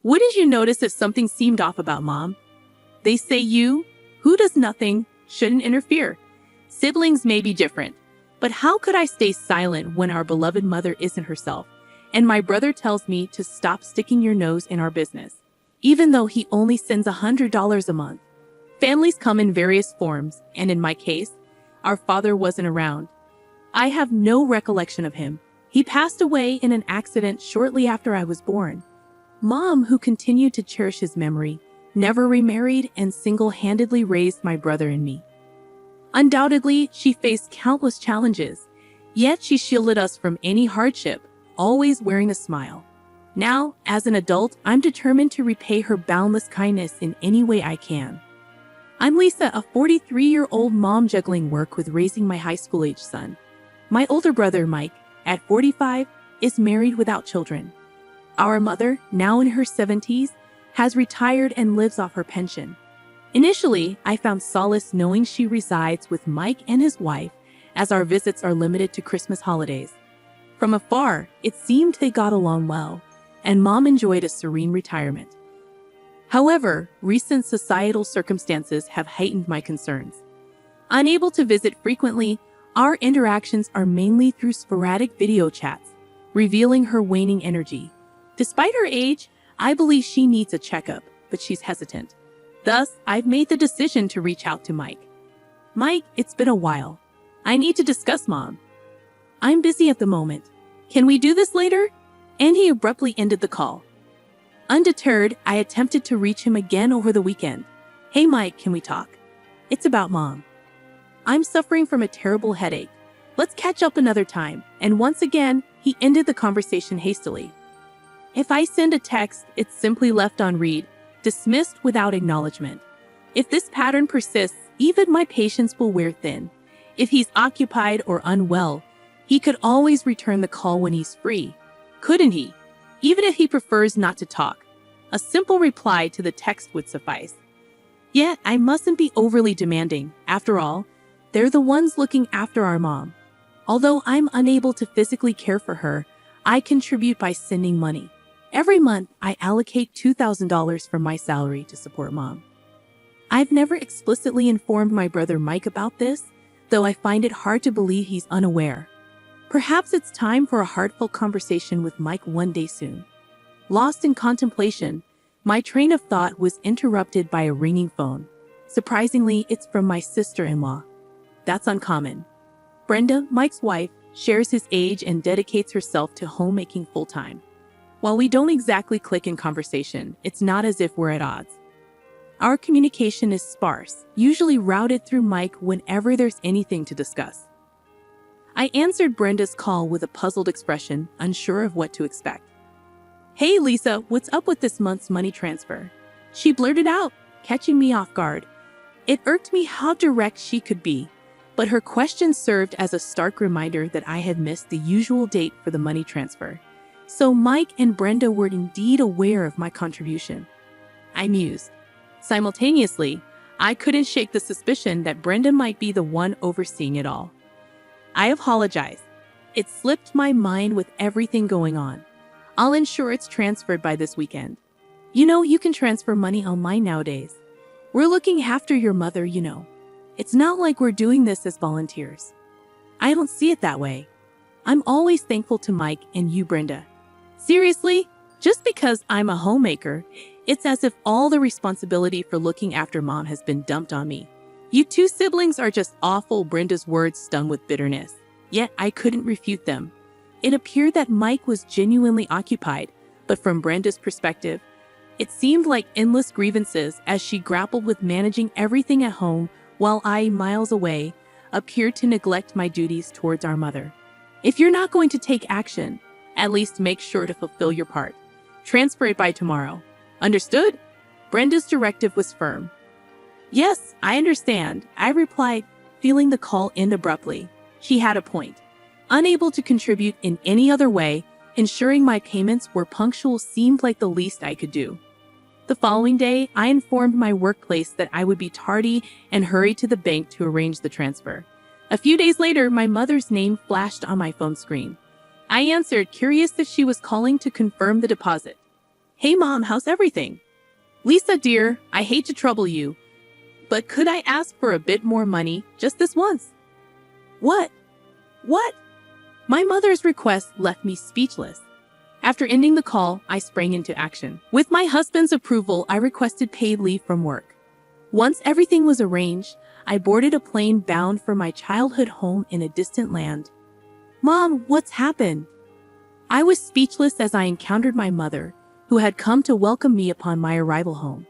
What did you notice if something seemed off about Mom? They say you, who does nothing, shouldn't interfere. Siblings may be different, but how could I stay silent when our beloved mother isn't herself, and my brother tells me to stop sticking your nose in our business, even though he only sends $100 a month? Families come in various forms, and in my case, our father wasn't around. I have no recollection of him. He passed away in an accident shortly after I was born. Mom, who continued to cherish his memory, never remarried and single-handedly raised my brother and me. Undoubtedly, she faced countless challenges, yet she shielded us from any hardship, always wearing a smile. Now, as an adult, I'm determined to repay her boundless kindness in any way I can. I'm Lisa, a 43-year-old mom juggling work with raising my high school-age son. My older brother, Mike, at 45, is married without children. Our mother, now in her 70s, has retired and lives off her pension. Initially, I found solace knowing she resides with Mike and his wife, as our visits are limited to Christmas holidays. From afar, it seemed they got along well, and Mom enjoyed a serene retirement. However, recent societal circumstances have heightened my concerns. Unable to visit frequently, our interactions are mainly through sporadic video chats, revealing her waning energy. Despite her age, I believe she needs a checkup, but she's hesitant. Thus, I've made the decision to reach out to Mike. Mike, it's been a while. I need to discuss Mom. I'm busy at the moment. Can we do this later? And he abruptly ended the call. Undeterred, I attempted to reach him again over the weekend. Hey Mike, can we talk? It's about Mom. I'm suffering from a terrible headache. Let's catch up another time. And once again, he ended the conversation hastily. If I send a text, it's simply left on read, dismissed without acknowledgement. If this pattern persists, even my patience will wear thin. If he's occupied or unwell, he could always return the call when he's free. Couldn't he? Even if he prefers not to talk, a simple reply to the text would suffice. Yet, I mustn't be overly demanding. After all, they're the ones looking after our Mom. Although I'm unable to physically care for her, I contribute by sending money. Every month, I allocate $2,000 from my salary to support Mom. I've never explicitly informed my brother Mike about this, though I find it hard to believe he's unaware. Perhaps it's time for a heartfelt conversation with Mike one day soon. Lost in contemplation, my train of thought was interrupted by a ringing phone. Surprisingly, it's from my sister-in-law. That's uncommon. Brenda, Mike's wife, shares his age and dedicates herself to homemaking full-time. While we don't exactly click in conversation, it's not as if we're at odds. Our communication is sparse, usually routed through Mike whenever there's anything to discuss. I answered Brenda's call with a puzzled expression, unsure of what to expect. Hey Lisa, what's up with this month's money transfer? She blurted out, catching me off guard. It irked me how direct she could be, but her question served as a stark reminder that I had missed the usual date for the money transfer. So Mike and Brenda were indeed aware of my contribution. I mused. Simultaneously, I couldn't shake the suspicion that Brenda might be the one overseeing it all. I apologize. It slipped my mind with everything going on. I'll ensure it's transferred by this weekend. You know, you can transfer money online nowadays. We're looking after your mother, you know. It's not like we're doing this as volunteers. I don't see it that way. I'm always thankful to Mike and you, Brenda. Seriously, just because I'm a homemaker, it's as if all the responsibility for looking after Mom has been dumped on me. You two siblings are just awful, Brenda's words stung with bitterness. Yet I couldn't refute them. It appeared that Mike was genuinely occupied, but from Brenda's perspective, it seemed like endless grievances as she grappled with managing everything at home while I, miles away, appeared to neglect my duties towards our mother. If you're not going to take action, at least make sure to fulfill your part. Transfer it by tomorrow. Understood? Brenda's directive was firm. Yes, I understand, I replied, feeling the call end abruptly. She had a point. Unable to contribute in any other way, ensuring my payments were punctual seemed like the least I could do. The following day, I informed my workplace that I would be tardy and hurried to the bank to arrange the transfer. A few days later, my mother's name flashed on my phone screen. I answered, curious if she was calling to confirm the deposit. Hey mom, how's everything? Lisa dear, I hate to trouble you, but could I ask for a bit more money just this once? What? What? My mother's request left me speechless. After ending the call, I sprang into action. With my husband's approval, I requested paid leave from work. Once everything was arranged, I boarded a plane bound for my childhood home in a distant land. Mom, what's happened? I was speechless as I encountered my mother, who had come to welcome me upon my arrival home.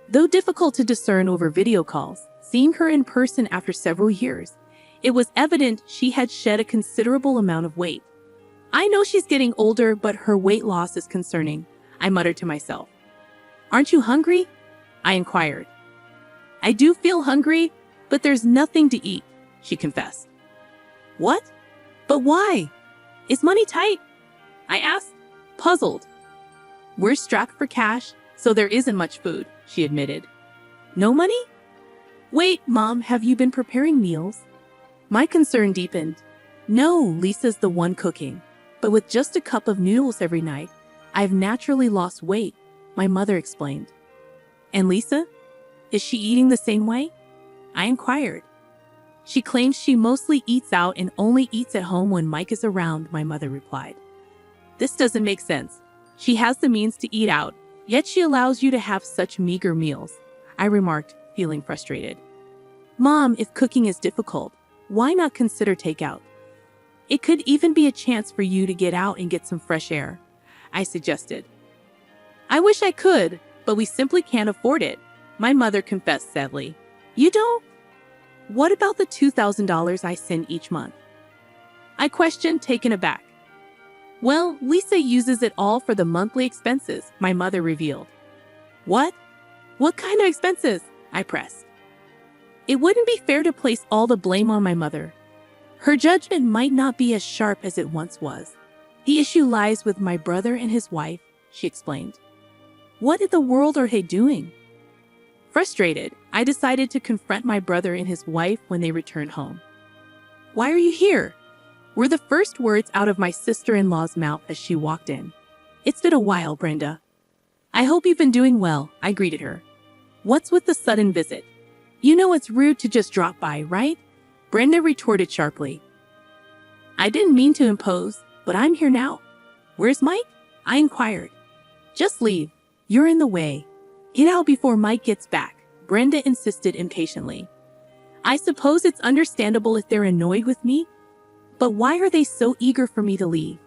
Though difficult to discern over video calls, seeing her in person after several years, it was evident she had shed a considerable amount of weight. I know she's getting older, but her weight loss is concerning, I muttered to myself. Aren't you hungry? I inquired. I do feel hungry, but there's nothing to eat, she confessed. What? But why? Is money tight? I asked, puzzled. We're strapped for cash, so there isn't much food, she admitted. No money? Wait, Mom, have you been preparing meals? My concern deepened. No, Lisa's the one cooking. But with just a cup of noodles every night, I've naturally lost weight, my mother explained. And Lisa? Is she eating the same way? I inquired. She claims she mostly eats out and only eats at home when Mike is around, my mother replied. This doesn't make sense. She has the means to eat out, yet she allows you to have such meager meals, I remarked, feeling frustrated. Mom, if cooking is difficult, why not consider takeout? It could even be a chance for you to get out and get some fresh air, I suggested. I wish I could, but we simply can't afford it, my mother confessed sadly. You don't? What about the $2,000 I send each month? I questioned, taken aback. Well, Lisa uses it all for the monthly expenses, my mother revealed. What? What kind of expenses? I pressed. It wouldn't be fair to place all the blame on my mother. Her judgment might not be as sharp as it once was. The issue lies with my brother and his wife, she explained. What in the world are they doing? Frustrated, I decided to confront my brother and his wife when they returned home. Why are you here? Were the first words out of my sister-in-law's mouth as she walked in. It's been a while, Brenda. I hope you've been doing well, I greeted her. What's with the sudden visit? You know it's rude to just drop by, right? Brenda retorted sharply. I didn't mean to impose, but I'm here now. Where's Mike? I inquired. Just leave. You're in the way. Get out before Mike gets back, Brenda insisted impatiently. I suppose it's understandable if they're annoyed with me, but why are they so eager for me to leave?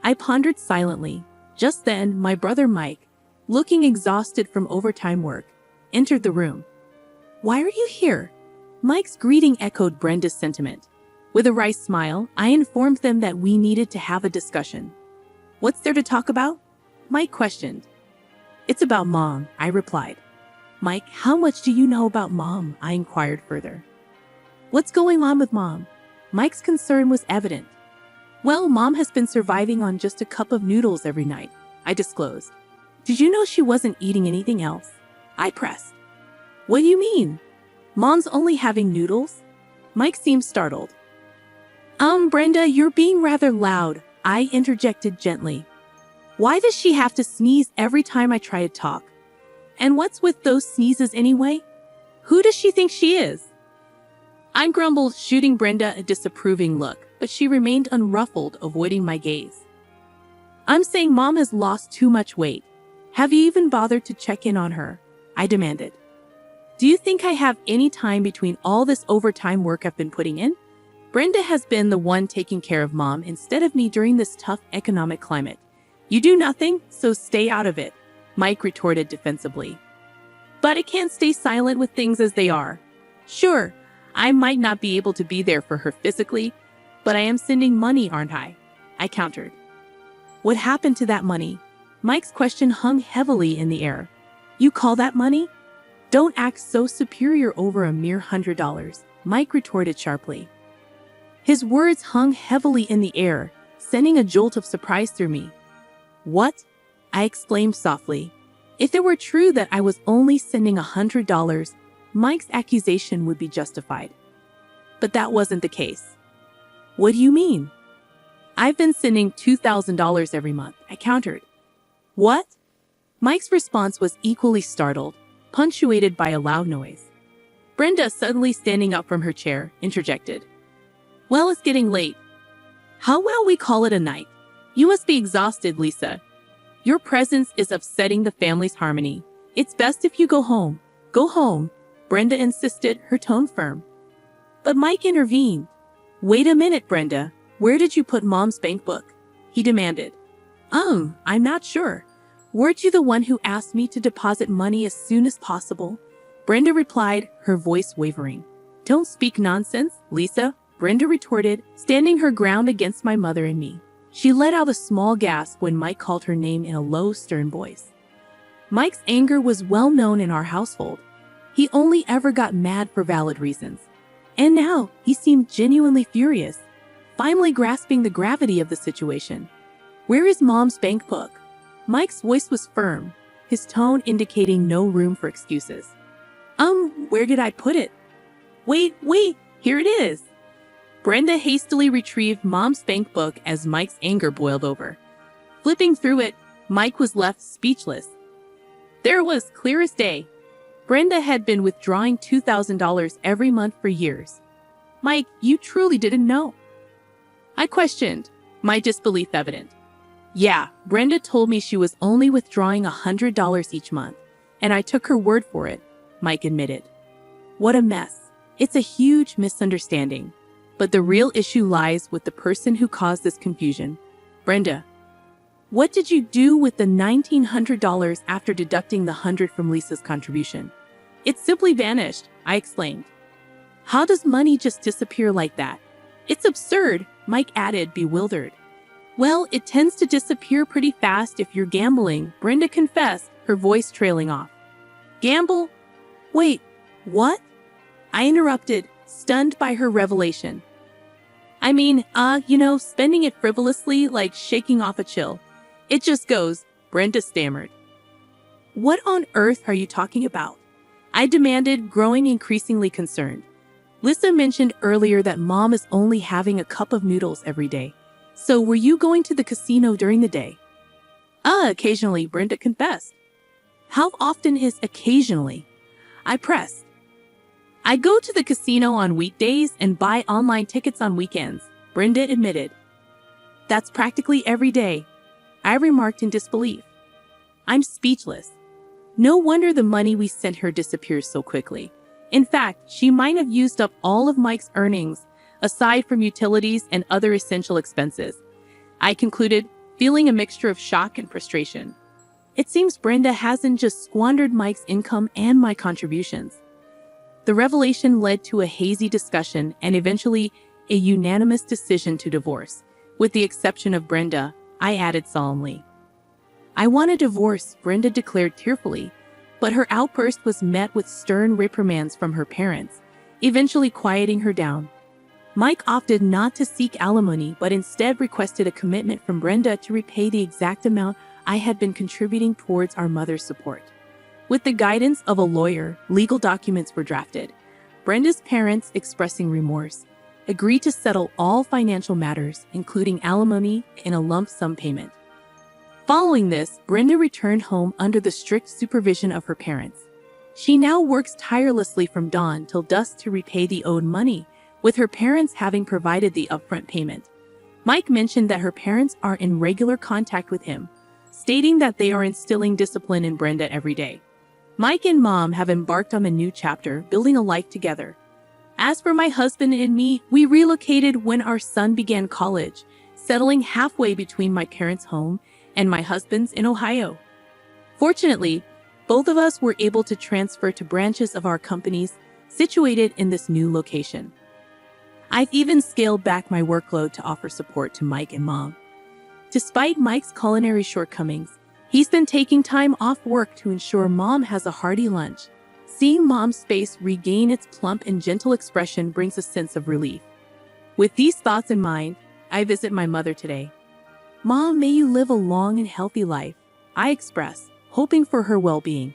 I pondered silently. Just then, my brother Mike, looking exhausted from overtime work, entered the room. Why are you here? Mike's greeting echoed Brenda's sentiment. With a wry smile, I informed them that we needed to have a discussion. What's there to talk about? Mike questioned. It's about Mom, I replied. Mike, how much do you know about Mom? I inquired further. What's going on with Mom? Mike's concern was evident. Well, Mom has been surviving on just a cup of noodles every night, I disclosed. Did you know she wasn't eating anything else? I pressed. What do you mean? Mom's only having noodles? Mike seemed startled. Brenda, you're being rather loud, I interjected gently. Why does she have to sneeze every time I try to talk? And what's with those sneezes anyway? Who does she think she is? I grumbled, shooting Brenda a disapproving look, but she remained unruffled, avoiding my gaze. I'm saying Mom has lost too much weight. Have you even bothered to check in on her? I demanded. Do you think I have any time between all this overtime work I've been putting in? Brenda has been the one taking care of Mom instead of me during this tough economic climate. You do nothing, so stay out of it, Mike retorted defensively. But I can't stay silent with things as they are. Sure, I might not be able to be there for her physically, but I am sending money, aren't I? I countered. What happened to that money? Mike's question hung heavily in the air. You call that money? Don't act so superior over a mere $100, Mike retorted sharply. His words hung heavily in the air, sending a jolt of surprise through me. What? I exclaimed softly. If it were true that I was only sending $100, Mike's accusation would be justified. But that wasn't the case. What do you mean? I've been sending $2,000 every month, I countered. What? Mike's response was equally startled, punctuated by a loud noise. Brenda, suddenly standing up from her chair, interjected. Well, it's getting late. How about we call it a night? You must be exhausted, Lisa. Your presence is upsetting the family's harmony. It's best if you go home. Go home, Brenda insisted, her tone firm. But Mike intervened. Wait a minute, Brenda. Where did you put Mom's bank book? He demanded. I'm not sure. Weren't you the one who asked me to deposit money as soon as possible? Brenda replied, her voice wavering. Don't speak nonsense, Lisa, Brenda retorted, standing her ground against my mother and me. She let out a small gasp when Mike called her name in a low, stern voice. Mike's anger was well known in our household. He only ever got mad for valid reasons. And now, he seemed genuinely furious, finally grasping the gravity of the situation. Where is Mom's bank book? Mike's voice was firm, his tone indicating no room for excuses. Where did I put it? Wait, here it is. Brenda hastily retrieved Mom's bank book as Mike's anger boiled over. Flipping through it, Mike was left speechless. There it was, clear as day. Brenda had been withdrawing $2,000 every month for years. Mike, you truly didn't know? I questioned, my disbelief evident. Yeah, Brenda told me she was only withdrawing $100 each month, and I took her word for it, Mike admitted. What a mess. It's a huge misunderstanding. But the real issue lies with the person who caused this confusion. Brenda, what did you do with the $1,900 after deducting the $100 from Lisa's contribution? It simply vanished, I explained. How does money just disappear like that? It's absurd, Mike added, bewildered. Well, it tends to disappear pretty fast if you're gambling, Brenda confessed, her voice trailing off. Gamble? Wait, what? I interrupted, stunned by her revelation. I mean, spending it frivolously like shaking off a chill. It just goes, Brenda stammered. What on earth are you talking about? I demanded, growing increasingly concerned. Lisa mentioned earlier that Mom is only having a cup of noodles every day. So were you going to the casino during the day? Occasionally, Brenda confessed. How often is occasionally? I pressed. I go to the casino on weekdays and buy online tickets on weekends, Brenda admitted. That's practically every day, I remarked in disbelief. I'm speechless. No wonder the money we sent her disappears so quickly. In fact, she might have used up all of Mike's earnings, aside from utilities and other essential expenses. I concluded, feeling a mixture of shock and frustration. It seems Brenda hasn't just squandered Mike's income and my contributions. The revelation led to a hazy discussion and eventually a unanimous decision to divorce. With the exception of Brenda, I added solemnly. I want a divorce, Brenda declared tearfully, but her outburst was met with stern reprimands from her parents, eventually quieting her down. Mike opted not to seek alimony but instead requested a commitment from Brenda to repay the exact amount I had been contributing towards our mother's support. With the guidance of a lawyer, legal documents were drafted. Brenda's parents, expressing remorse, agreed to settle all financial matters, including alimony, in a lump sum payment. Following this, Brenda returned home under the strict supervision of her parents. She now works tirelessly from dawn till dusk to repay the owed money, with her parents having provided the upfront payment. Mike mentioned that her parents are in regular contact with him, stating that they are instilling discipline in Brenda every day. Mike and Mom have embarked on a new chapter, building a life together. As for my husband and me, we relocated when our son began college, settling halfway between my parents' home and my husband's in Ohio. Fortunately, both of us were able to transfer to branches of our companies situated in this new location. I've even scaled back my workload to offer support to Mike and Mom. Despite Mike's culinary shortcomings, he's been taking time off work to ensure Mom has a hearty lunch. Seeing Mom's face regain its plump and gentle expression brings a sense of relief. With these thoughts in mind, I visit my mother today. Mom, may you live a long and healthy life, I express, hoping for her well-being.